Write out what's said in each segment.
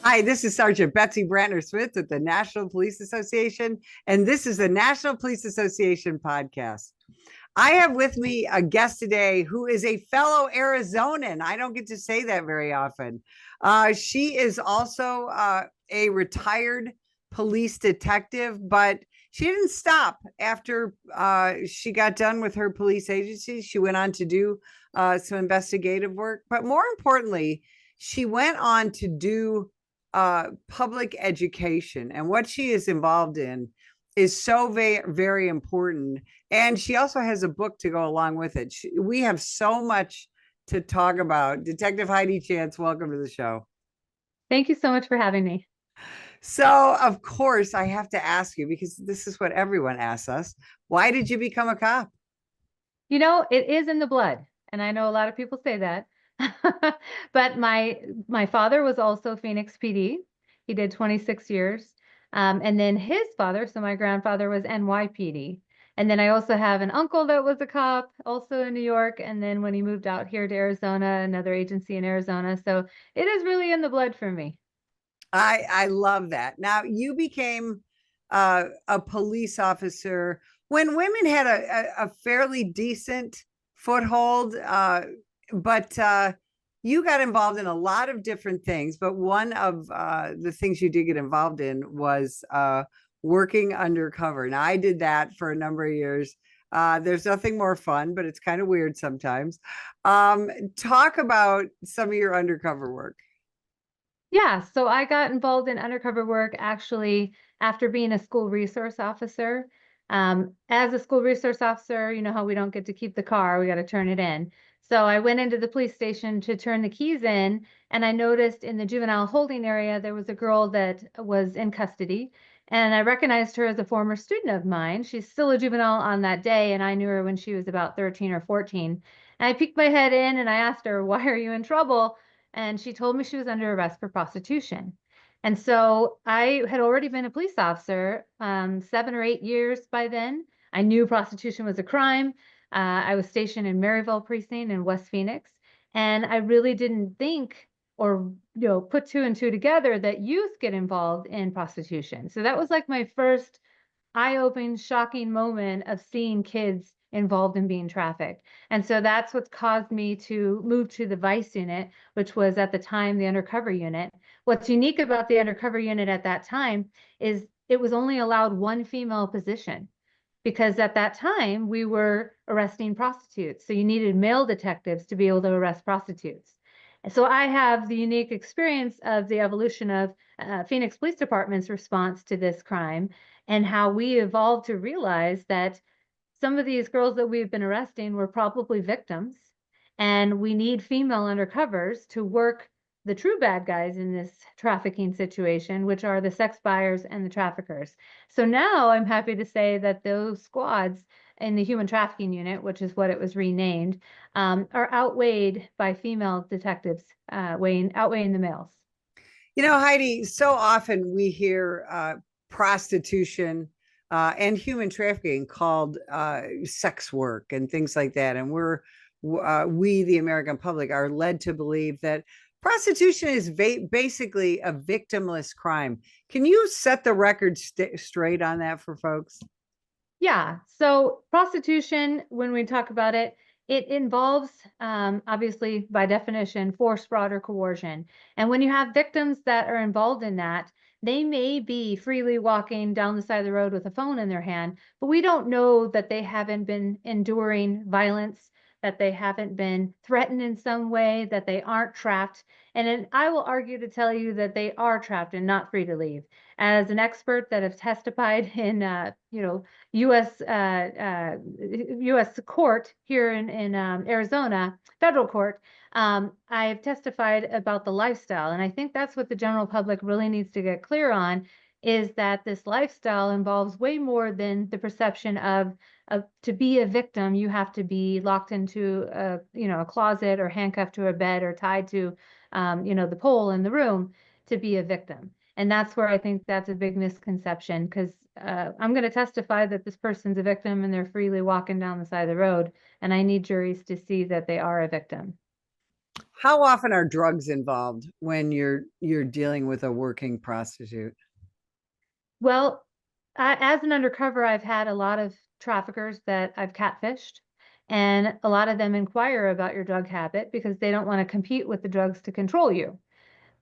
Hi, this is Sergeant Betsy Brantner Smith at the National Police Association, and this is the National Police Association podcast. I have with me a guest today who is a fellow Arizonan. I don't get to say that very often. She is also a retired police detective, but she didn't stop after she got done with her police agency. She went on to do some investigative work, but more importantly, she went on to do public education. And what she is involved in is so very, very important. And she also has a book to go along with it. We have so much to talk about. Detective Heidi Chance, welcome to the show. Thank you so much for having me. So, of course, I have to ask you because this is what everyone asks us. Why did you become a cop? You know, it is in the blood, and I know a lot of people say that. But my father was also Phoenix PD. He did 26 years. And then his father, so my grandfather was NYPD. And then I also have an uncle that was a cop, also in New York. And then when he moved out here to Arizona, another agency in Arizona. So it is really in the blood for me. I love that. Now, you became a police officer when women had a fairly decent foothold, but you got involved in a lot of different things. But one of the things you did get involved in was working undercover. Now, I did that for a number of years. There's nothing more fun, but it's kind of weird sometimes. Talk about some of your undercover work. Yeah, so I got involved in undercover work actually after being a school resource officer. As a school resource officer, you know how we don't get to keep the car, we got to turn it in. So I went into the police station to turn the keys in, and I noticed in the juvenile holding area there was a girl that was in custody, and I recognized her as a former student of mine. She's still a juvenile on that day, and I knew her when she was about 13 or 14. And I peeked my head in and I asked her, "Why are you in trouble?" And she told me she was under arrest for prostitution. And so I had already been a police officer 7 or 8 years by then. I knew prostitution was a crime. I was stationed in Maryville precinct in West Phoenix, and I really didn't think or put two and two together that youth get involved in prostitution. So that was like my first eye-opening, shocking moment of seeing kids involved in being trafficked. And so that's what's caused me to move to the Vice unit, which was at the time the undercover unit. What's unique about the undercover unit at that time is it was only allowed one female position because at that time we were arresting prostitutes. So you needed male detectives to be able to arrest prostitutes. And so I have the unique experience of the evolution of Phoenix Police Department's response to this crime and how we evolved to realize that some of these girls that we've been arresting were probably victims, and we need female undercovers to work the true bad guys in this trafficking situation, which are the sex buyers and the traffickers. So now I'm happy to say that those squads in the human trafficking unit, which is what it was renamed, are outweighed by female detectives, outweighing the males. You know, Heidi, so often we hear prostitution and human trafficking called sex work and things like that. And we, the American public, are led to believe that prostitution is basically a victimless crime. Can you set the record straight on that for folks? Yeah. So prostitution, when we talk about it, it involves, obviously, by definition, force, fraud, or coercion. And when you have victims that are involved in that, they may be freely walking down the side of the road with a phone in their hand, but we don't know that they haven't been enduring violence, that they haven't been threatened in some way, that they aren't trapped. And then I will argue to tell you that they are trapped and not free to leave. As an expert that have testified in, U.S. U.S. court here in Arizona, federal court, I've testified about the lifestyle, and I think that's what the general public really needs to get clear on, is that this lifestyle involves way more than the perception of to be a victim, you have to be locked into a closet or handcuffed to a bed or tied to the pole in the room to be a victim. And that's where I think that's a big misconception, because I'm going to testify that this person's a victim and they're freely walking down the side of the road. And I need juries to see that they are a victim. How often are drugs involved when you're dealing with a working prostitute? Well, as an undercover, I've had a lot of traffickers that I've catfished, and a lot of them inquire about your drug habit because they don't want to compete with the drugs to control you.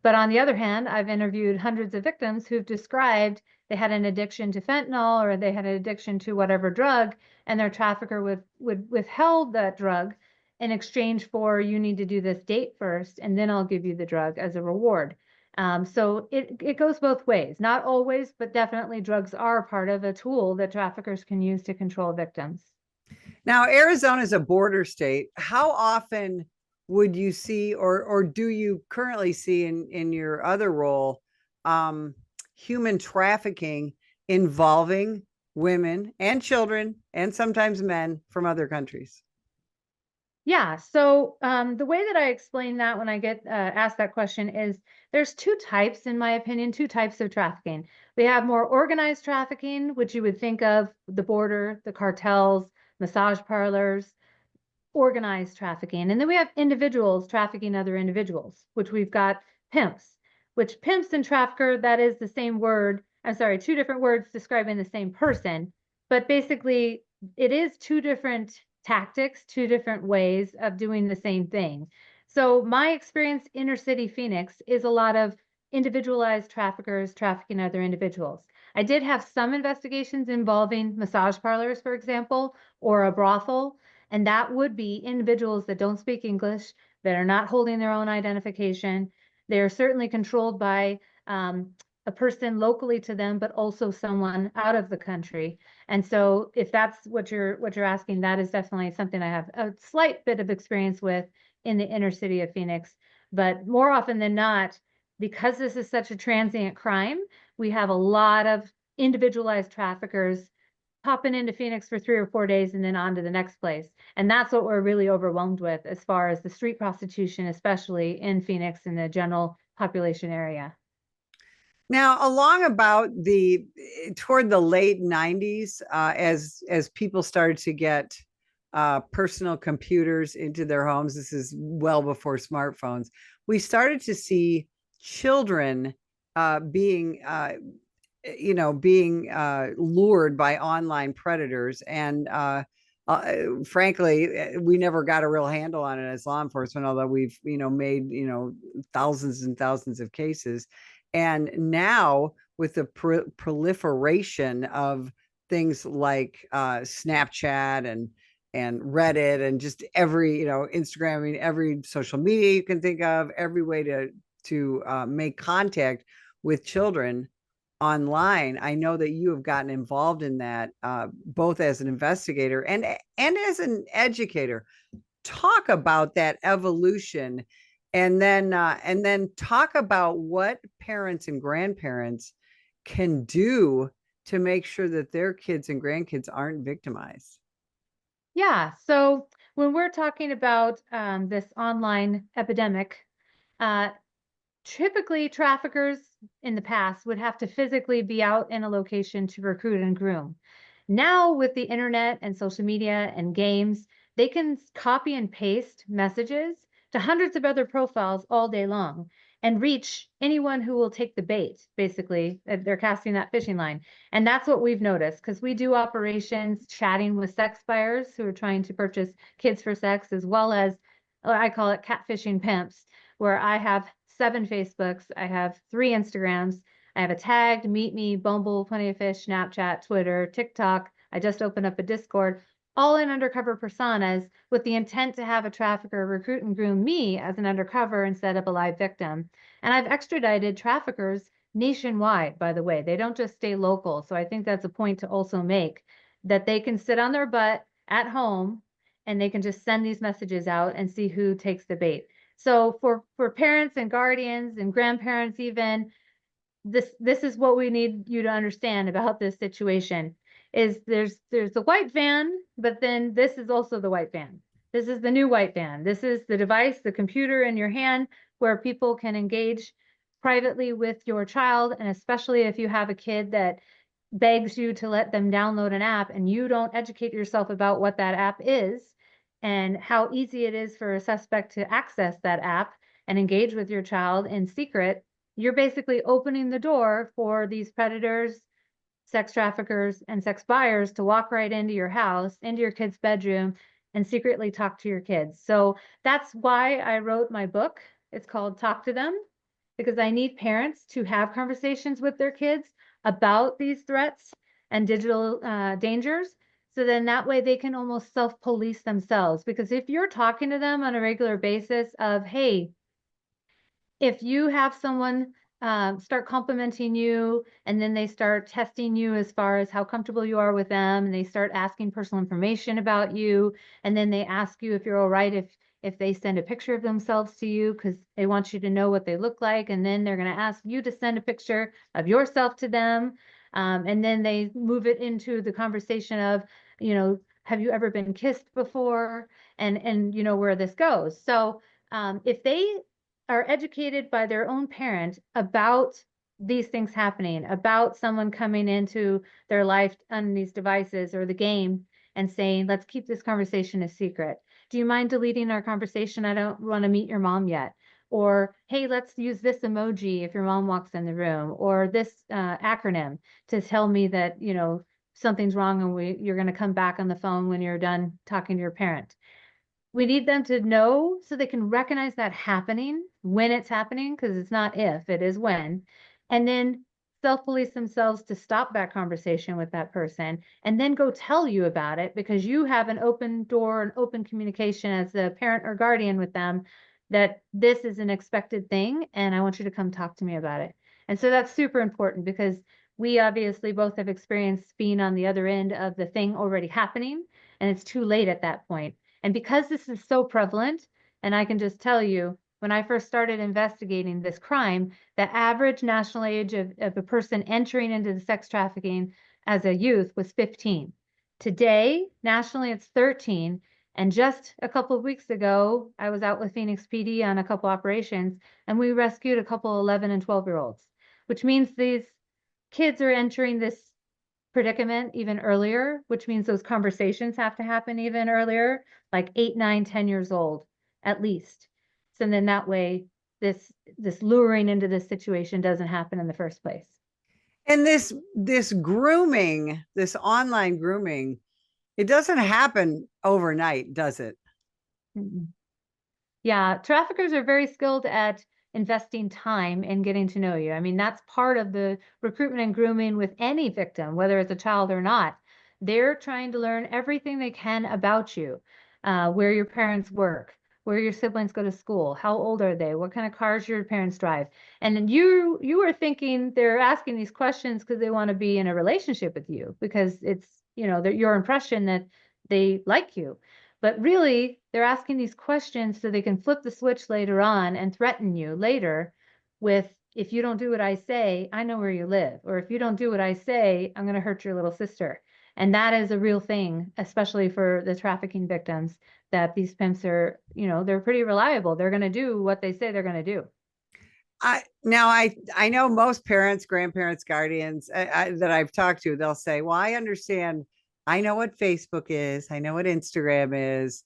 But on the other hand, I've interviewed hundreds of victims who've described they had an addiction to fentanyl or they had an addiction to whatever drug, and their trafficker would withheld that drug in exchange for you need to do this date first, and then I'll give you the drug as a reward. So it goes both ways. Not always, but definitely drugs are part of a tool that traffickers can use to control victims. Now, Arizona is a border state. How often would you see, or do you currently see in your other role, um, human trafficking involving women and children and sometimes men from other countries? Yeah, so the way that I explain that when I get asked that question is there's two types, in my opinion, two types of trafficking. We have more organized trafficking, which you would think of the border, the cartels, massage parlors, organized trafficking. And then we have individuals trafficking other individuals, which we've got pimps, which pimps and trafficker, that is the same word. I'm sorry, two different words describing the same person. But basically, it is two different tactics, two different ways of doing the same thing. So my experience inner city Phoenix is a lot of individualized traffickers trafficking other individuals. I did have some investigations involving massage parlors, for example, or a brothel, and that would be individuals that don't speak English, that are not holding their own identification. They're certainly controlled by a person locally to them, but also someone out of the country. And so if that's what you're asking, that is definitely something I have a slight bit of experience with in the inner city of Phoenix. But more often than not, because this is such a transient crime, we have a lot of individualized traffickers popping into Phoenix for 3 or 4 days and then on to the next place. And that's what we're really overwhelmed with as far as the street prostitution, especially in Phoenix in the general population area. Now, along about the toward the late 90s, as people started to get personal computers into their homes, this is well before smartphones, we started to see children being lured by online predators. And frankly, we never got a real handle on it as law enforcement, although we've made thousands and thousands of cases. And now with the proliferation of things like Snapchat and Reddit and just every Instagram, I mean every social media you can think of, every way to make contact with children online. I know that you have gotten involved in that, both as an investigator and as an educator. Talk about that evolution, and then talk about what parents and grandparents can do to make sure that their kids and grandkids aren't victimized. Yeah, so when we're talking about this online epidemic, uh, typically traffickers in the past would have to physically be out in a location to recruit and groom. Now, with the internet and social media and games, they can copy and paste messages to hundreds of other profiles all day long and reach anyone who will take the bait. Basically, they're casting that fishing line. And that's what we've noticed because we do operations chatting with sex buyers who are trying to purchase kids for sex, as well as I call it catfishing pimps, where I have 7 Facebooks, I have 3 Instagrams, I have a tagged Meet Me, Bumble, Plenty of Fish, Snapchat, Twitter, TikTok. I just opened up a Discord, all in undercover personas with the intent to have a trafficker recruit and groom me as an undercover instead of a live victim. And I've extradited traffickers nationwide, by the way. They don't just stay local. So I think that's a point to also make that they can sit on their butt at home and they can just send these messages out and see who takes the bait. So for parents and guardians and grandparents even, this is what we need you to understand about this situation is there's the white van, but then this is also the white van. This is the new white van. This is the device, the computer in your hand where people can engage privately with your child, and especially if you have a kid that begs you to let them download an app and you don't educate yourself about what that app is and how easy it is for a suspect to access that app and engage with your child in secret, you're basically opening the door for these predators, sex traffickers, and sex buyers to walk right into your house, into your kid's bedroom, and secretly talk to your kids. So that's why I wrote my book. It's called Talk to Them, because I need parents to have conversations with their kids about these threats and digital dangers. So then that way they can almost self-police themselves. Because if you're talking to them on a regular basis of, hey, if you have someone start complimenting you and then they start testing you as far as how comfortable you are with them, and they start asking personal information about you, and then they ask you if you're all right if they send a picture of themselves to you because they want you to know what they look like, and then they're going to ask you to send a picture of yourself to them, and then they move it into the conversation of, have you ever been kissed before, and where this goes. So if they are educated by their own parent about these things happening, about someone coming into their life on these devices or the game and saying, let's keep this conversation a secret. Do you mind deleting our conversation? I don't want to meet your mom yet. Or, hey, let's use this emoji if your mom walks in the room, or this acronym to tell me that, something's wrong and you're going to come back on the phone when you're done talking to your parent. We need them to know so they can recognize that happening when it's happening, because it's not if, it is when. And then self-police themselves to stop that conversation with that person and then go tell you about it, because you have an open door and open communication as a parent or guardian with them that this is an expected thing and I want you to come talk to me about it. And so that's super important, because we obviously both have experienced being on the other end of the thing already happening, and it's too late at that point. And because this is so prevalent, and I can just tell you, when I first started investigating this crime, the average national age of a person entering into the sex trafficking as a youth was 15. Today, nationally, it's 13. And just a couple of weeks ago, I was out with Phoenix PD on a couple operations, and we rescued a couple 11 and 12-year-olds, which means these kids are entering this predicament even earlier, which means those conversations have to happen even earlier, like 8, 9, 10 years old, at least. So then that way, this luring into this situation doesn't happen in the first place. And this grooming, this online grooming, it doesn't happen overnight, does it? Mm-mm. Yeah, traffickers are very skilled at investing time and getting to know you. I mean, that's part of the recruitment and grooming with any victim, whether it's a child or not. They're trying to learn everything they can about you, where your parents work, where your siblings go to school, how old are they, what kind of cars your parents drive. And then you are thinking they're asking these questions because they want to be in a relationship with you, because it's, your impression that they like you. But really, they're asking these questions so they can flip the switch later on and threaten you later with, if you don't do what I say, I know where you live. Or if you don't do what I say, I'm going to hurt your little sister. And that is a real thing, especially for the trafficking victims, that these pimps are, they're pretty reliable. They're going to do what they say they're going to do. I know most parents, grandparents, guardians that I've talked to, they'll say, well, I understand. I know what Facebook is. I know what Instagram is.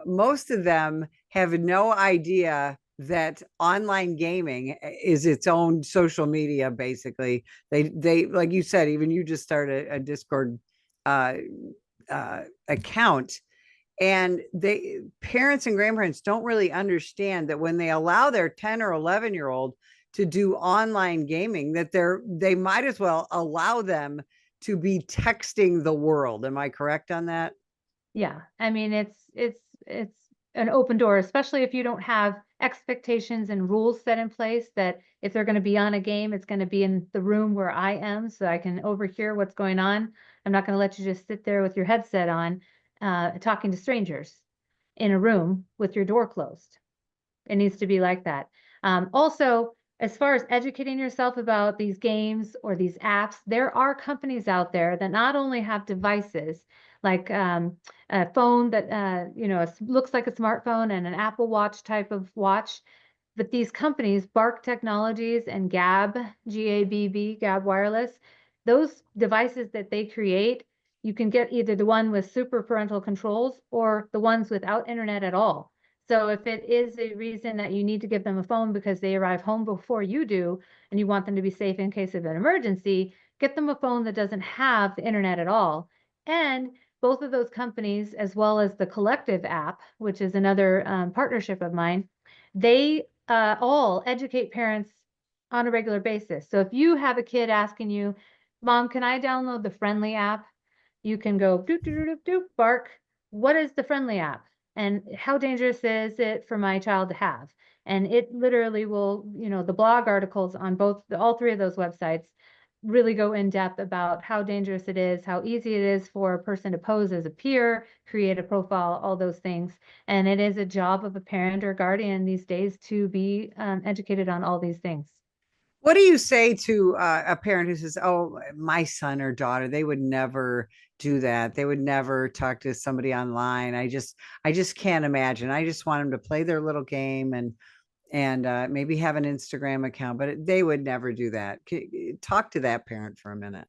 Most of them have no idea that online gaming is its own social media. Basically, they like you said, even you just started a Discord uh, account, and they parents and grandparents don't really understand that when they allow their 10 or 11-year-old to do online gaming, that they might as well allow them to be texting the world. Am I correct on that? Yeah, I mean, it's an open door, especially if you don't have expectations and rules set in place, that if they're going to be on a game, it's going to be in the room where I am so I can overhear what's going on. I'm not going to let you just sit there with your headset on, talking to strangers in a room with your door closed. It needs to be like that. Also, as far as educating yourself about these games or these apps, there are companies out there that not only have devices like a phone that looks like a smartphone and an Apple Watch type of watch, but these companies, Bark Technologies and Gab, Gabb, Gab Wireless, those devices that they create, you can get either the one with super parental controls or the ones without internet at all. So if it is a reason that you need to give them a phone because they arrive home before you do, and you want them to be safe in case of an emergency, get them a phone that doesn't have the internet at all. And both of those companies, as well as the Collective app, which is another partnership of mine, they all educate parents on a regular basis. So if you have a kid asking you, Mom, can I download the Friendly app? You can go doop, doop, doop, doop, bark. What is the Friendly app? And how dangerous is it for my child to have? And it literally will, the blog articles on all three of those websites really go in depth about how dangerous it is, how easy it is for a person to pose as a peer, create a profile, all those things. And it is a job of a parent or guardian these days to be educated on all these things. What do you say to a parent who says, "Oh, my son or daughter, they would never do that. They would never talk to somebody online. I just can't imagine. I just want them to play their little game and maybe have an Instagram account, but they would never do that." Talk to that parent for a minute.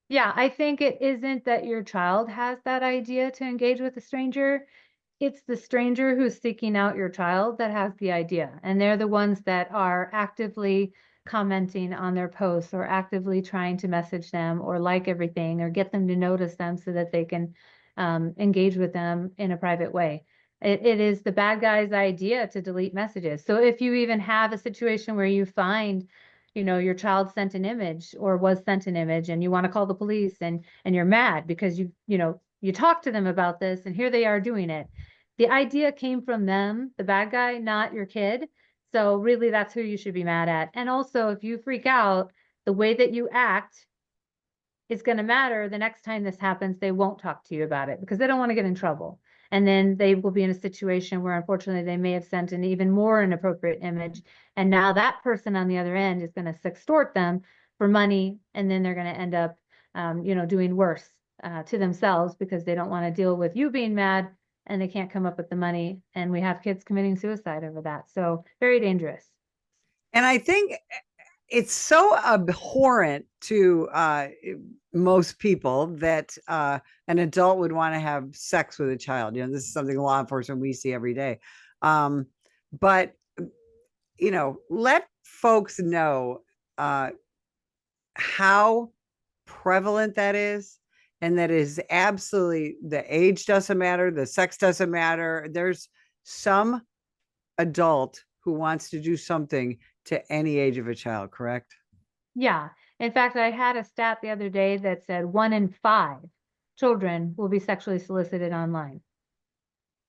Yeah, I think it isn't that your child has that idea to engage with a stranger. It's the stranger who's seeking out your child that has the idea. And they're the ones that are actively commenting on their posts or actively trying to message them or like everything or get them to notice them so that they can engage with them in a private way. It is the bad guy's idea to delete messages. So if you even have a situation where you find, your child sent an image or was sent an image and you want to call the police and you're mad because you talked to them about this and here they are doing it. The idea came from them, the bad guy, not your kid. So really that's who you should be mad at. And also if you freak out, the way that you act is going to matter. The next time this happens, they won't talk to you about it because they don't want to get in trouble. And then they will be in a situation where unfortunately they may have sent an even more inappropriate image. And now that person on the other end is going to sextort them for money. And then they're going to end up, doing worse to themselves because they don't want to deal with you being mad and they can't come up with the money. And we have kids committing suicide over that. So very dangerous. And I think it's so abhorrent to most people that an adult would want to have sex with a child. This is something law enforcement we see every day. But let folks know how prevalent that is, and that is absolutely, the age doesn't matter, the sex doesn't matter. There's some adult who wants to do something to any age of a child, correct? Yeah. In fact, I had a stat the other day that said 1 in 5 children will be sexually solicited online.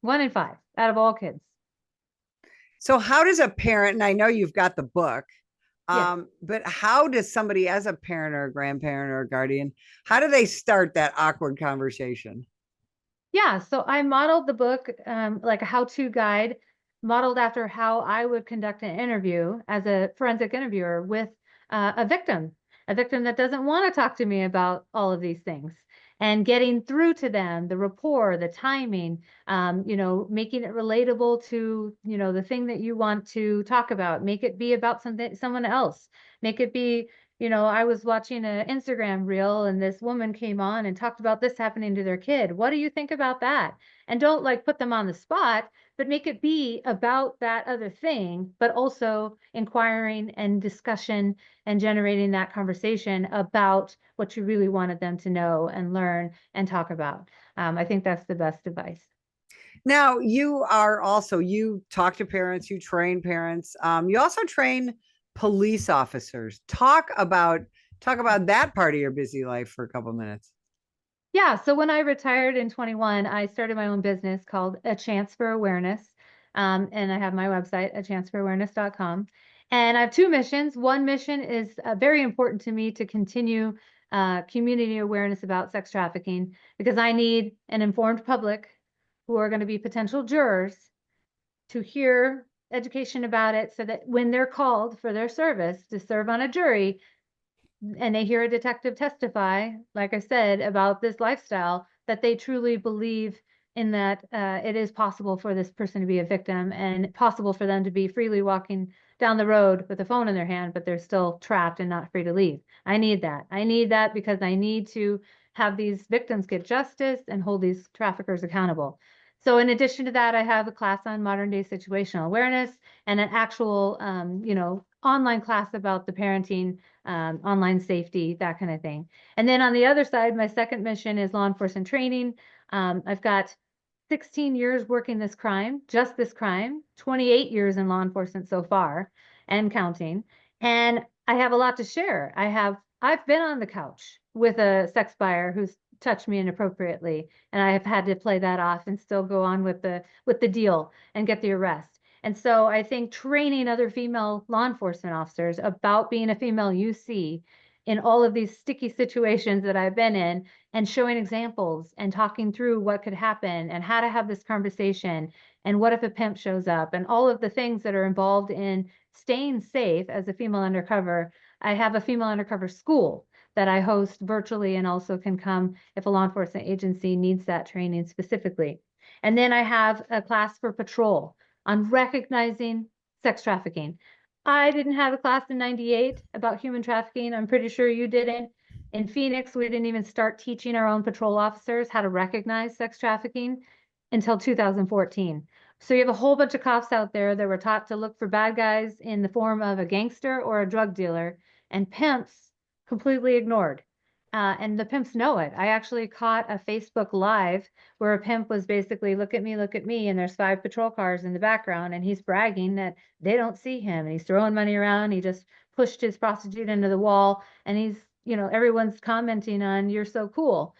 1 in 5 out of all kids. So how does a parent, and I know you've got the book, Yes. but how does somebody, as a parent or a grandparent or a guardian, how do they start that awkward conversation? Yeah, so I modeled the book like a how-to guide, modeled after how I would conduct an interview as a forensic interviewer with a victim that doesn't want to talk to me about all of these things. And getting through to them, the rapport, the timing, making it relatable to, the thing that you want to talk about. Make it be about someone else. Make it be, I was watching an Instagram reel and this woman came on and talked about this happening to their kid. What do you think about that? And don't like put them on the spot, but make it be about that other thing, but also inquiring and discussion and generating that conversation about what you really wanted them to know and learn and talk about. I think that's the best advice. Now, you talk to parents, you train parents, you also train police officers. Talk about that part of your busy life for a couple minutes. Yeah, so when I retired in 21, I started my own business called A Chance for Awareness. And I have my website, achanceforawareness.com. And I have two missions. One mission is very important to me to continue community awareness about sex trafficking because I need an informed public who are going to be potential jurors to hear education about it so that when they're called for their service to serve on a jury, and they hear a detective testify, like I said, about this lifestyle, that they truly believe in that it is possible for this person to be a victim and possible for them to be freely walking down the road with a phone in their hand, but they're still trapped and not free to leave. I need that. I need that because I need to have these victims get justice and hold these traffickers accountable. So in addition to that, I have a class on modern day situational awareness and an actual, online class about the parenting, online safety, that kind of thing. And then on the other side, my second mission is law enforcement training. I've got 16 years working this crime, just this crime, 28 years in law enforcement so far and counting. And I have a lot to share. I've been on the couch with a sex buyer who's touched me inappropriately, and I have had to play that off and still go on with the deal and get the arrest. And so I think training other female law enforcement officers about being a female UC in all of these sticky situations that I've been in, and showing examples and talking through what could happen and how to have this conversation and what if a pimp shows up and all of the things that are involved in staying safe as a female undercover. I have a female undercover school that I host virtually and also can come if a law enforcement agency needs that training specifically. And then I have a class for patrol on recognizing sex trafficking. I didn't have a class in 98 about human trafficking. I'm pretty sure you didn't. In Phoenix, we didn't even start teaching our own patrol officers how to recognize sex trafficking until 2014. So you have a whole bunch of cops out there that were taught to look for bad guys in the form of a gangster or a drug dealer, and pimps completely ignored. And the pimps know it. I actually caught a Facebook Live where a pimp was basically, look at me, and there's 5 patrol cars in the background, and he's bragging that they don't see him, and he's throwing money around. He just pushed his prostitute into the wall, and everyone's commenting on, you're so cool.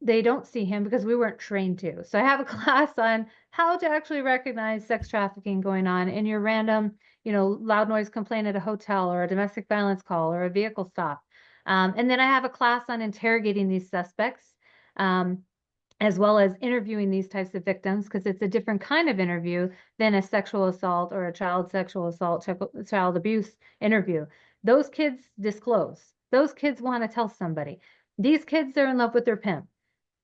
They don't see him because we weren't trained to. So I have a class on how to actually recognize sex trafficking going on in your random, loud noise complaint at a hotel or a domestic violence call or a vehicle stop. And then I have a class on interrogating these suspects, as well as interviewing these types of victims, because it's a different kind of interview than a sexual assault or a child sexual assault, child abuse interview. Those kids disclose. Those kids want to tell somebody. These kids are in love with their pimp.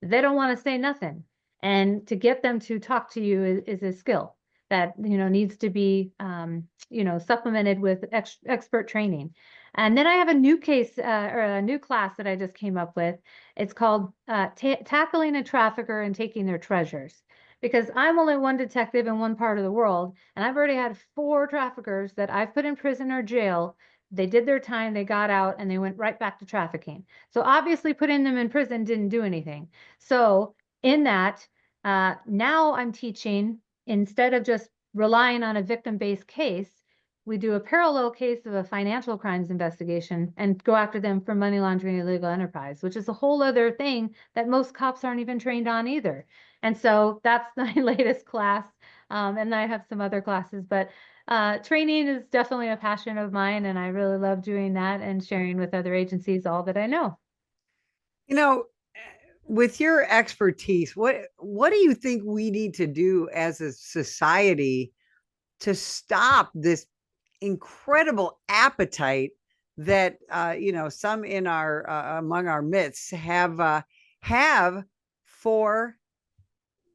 They don't want to say nothing. And to get them to talk to you is a skill that needs to be supplemented with expert training. And then I have a new case or a new class that I just came up with. It's called Tackling a Trafficker and Taking Their Treasures. Because I'm only one detective in one part of the world, and I've already had 4 traffickers that I've put in prison or jail. They did their time, they got out, and they went right back to trafficking. So obviously putting them in prison didn't do anything. So in that, now I'm teaching, instead of just relying on a victim-based case, we do a parallel case of a financial crimes investigation and go after them for money laundering and illegal enterprise, which is a whole other thing that most cops aren't even trained on either. And so that's my latest class. And I have some other classes, but training is definitely a passion of mine, and I really love doing that and sharing with other agencies all that I know. You know, with your expertise, what do you think we need to do as a society to stop this incredible appetite that some in our among our midst have for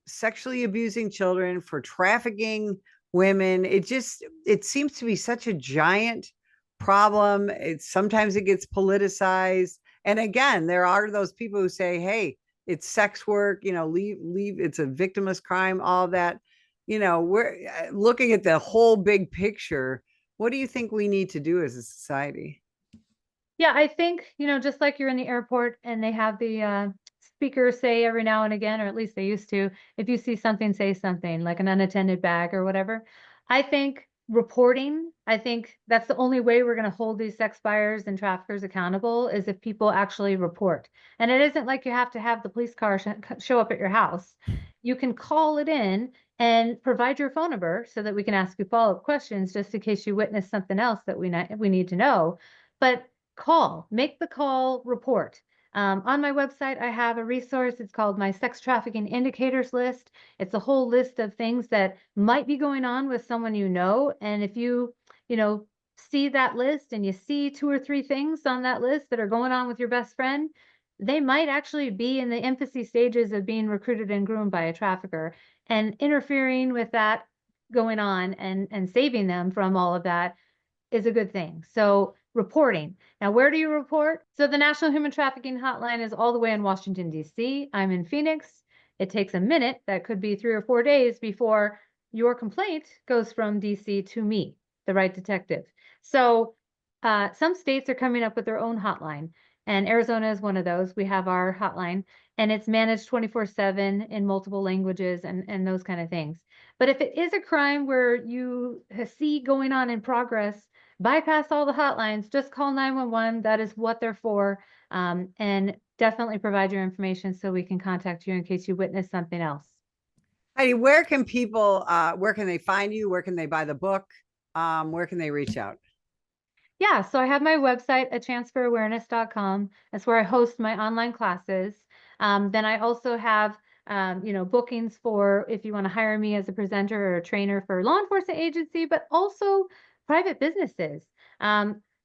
sexually abusing children, for trafficking women? It seems to be such a giant problem. Sometimes it gets politicized, and again, there are those people who say, hey, it's sex work, leave, it's a victimless crime, all that. We're looking at the whole big picture. What do you think we need to do as a society? Yeah, I think, just like you're in the airport and they have the speakers say every now and again, or at least they used to, if you see something, say something, like an unattended bag or whatever. I think reporting, I think that's the only way we're going to hold these sex buyers and traffickers accountable, is if people actually report. And it isn't like you have to have the police car show up at your house. You can call it in and provide your phone number so that we can ask you follow-up questions just in case you witness something else that we need to know. But make the call, report. On my website, I have a resource. It's called my Sex Trafficking Indicators List. It's a whole list of things that might be going on with someone you know. And if see that list and you see 2 or 3 things on that list that are going on with your best friend, they might actually be in the infancy stages of being recruited and groomed by a trafficker, and interfering with that going on and saving them from all of that is a good thing. So reporting. Now, where do you report? So the National Human Trafficking Hotline is all the way in Washington, D.C. I'm in Phoenix. It takes a minute, that could be 3 or 4 days, before your complaint goes from DC to me, the right detective. So some states are coming up with their own hotline, and Arizona is one of those. We have our hotline, and it's managed 24/7 in multiple languages and those kind of things. But if it is a crime where you see going on in progress, bypass all the hotlines, just call 911. That is what they're for. And definitely provide your information so we can contact you in case you witness something else. Heidi, where can people, where can they find you? Where can they buy the book? Where can they reach out? Yeah, so I have my website, achanceforawareness.com. That's where I host my online classes. Then I also have, bookings for if you want to hire me as a presenter or a trainer for law enforcement agency, but also private businesses.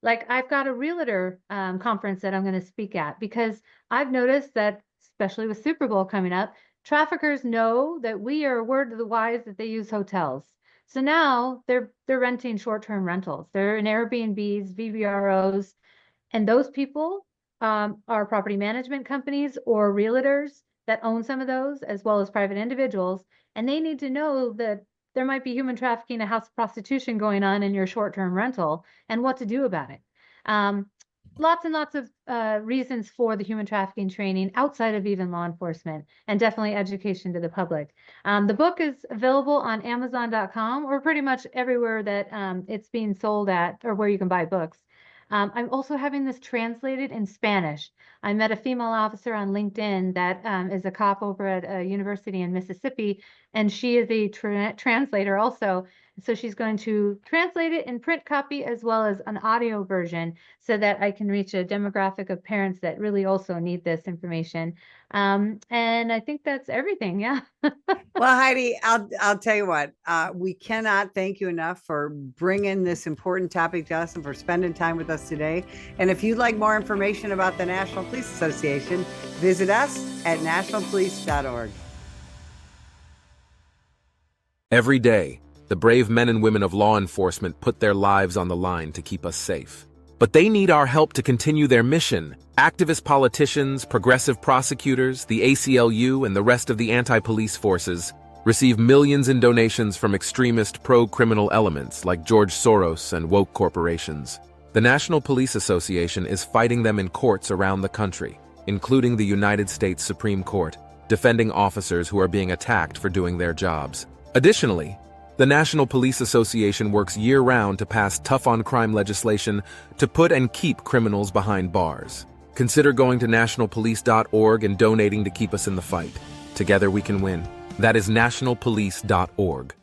Like I've got a realtor conference that I'm going to speak at, because I've noticed that, especially with Super Bowl coming up, traffickers know that we are word to the wise that they use hotels. So now they're renting short-term rentals. They're in Airbnbs, VVROs, and those people are property management companies or realtors that own some of those, as well as private individuals. And they need to know that there might be human trafficking, a house prostitution going on in your short-term rental, and what to do about it. Lots and lots of reasons for the human trafficking training outside of even law enforcement, and definitely education to the public. The book is available on Amazon.com or pretty much everywhere that it's being sold at, or where you can buy books. I'm also having this translated in Spanish. I met a female officer on LinkedIn that is a cop over at a university in Mississippi, and she is a translator also. So she's going to translate it in print copy as well as an audio version, so that I can reach a demographic of parents that really also need this information. And I think that's everything. Yeah. Well, Heidi, I'll tell you what, we cannot thank you enough for bringing this important topic to us and for spending time with us today. And if you'd like more information about the National Police Association, visit us at nationalpolice.org. Every day, the brave men and women of law enforcement put their lives on the line to keep us safe. But they need our help to continue their mission. Activist politicians, progressive prosecutors, the ACLU, and the rest of the anti-police forces receive millions in donations from extremist pro-criminal elements like George Soros and woke corporations. The National Police Association is fighting them in courts around the country, including the United States Supreme Court, defending officers who are being attacked for doing their jobs. Additionally, the National Police Association works year-round to pass tough-on-crime legislation to put and keep criminals behind bars. Consider going to nationalpolice.org and donating to keep us in the fight. Together we can win. That is nationalpolice.org.